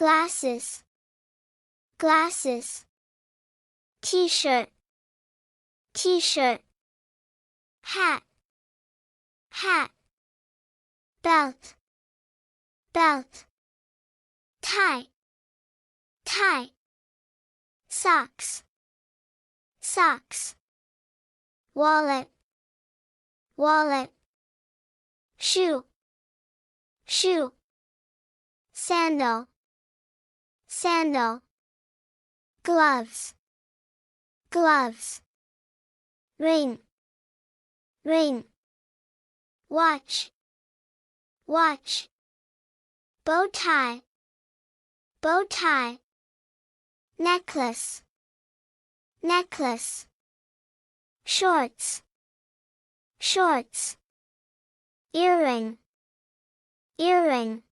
glasses, glasses. T-shirt, t-shirt. Hat, hat. Belt, belt. Tie, tie. Socks, socks. Wallet, wallet. Shoe, shoe. Sandal, sandal. Gloves, gloves. Ring, ring. Watch, watch. Bow tie, bow tie. Necklace, necklace. Shorts, shorts. Earring, earring.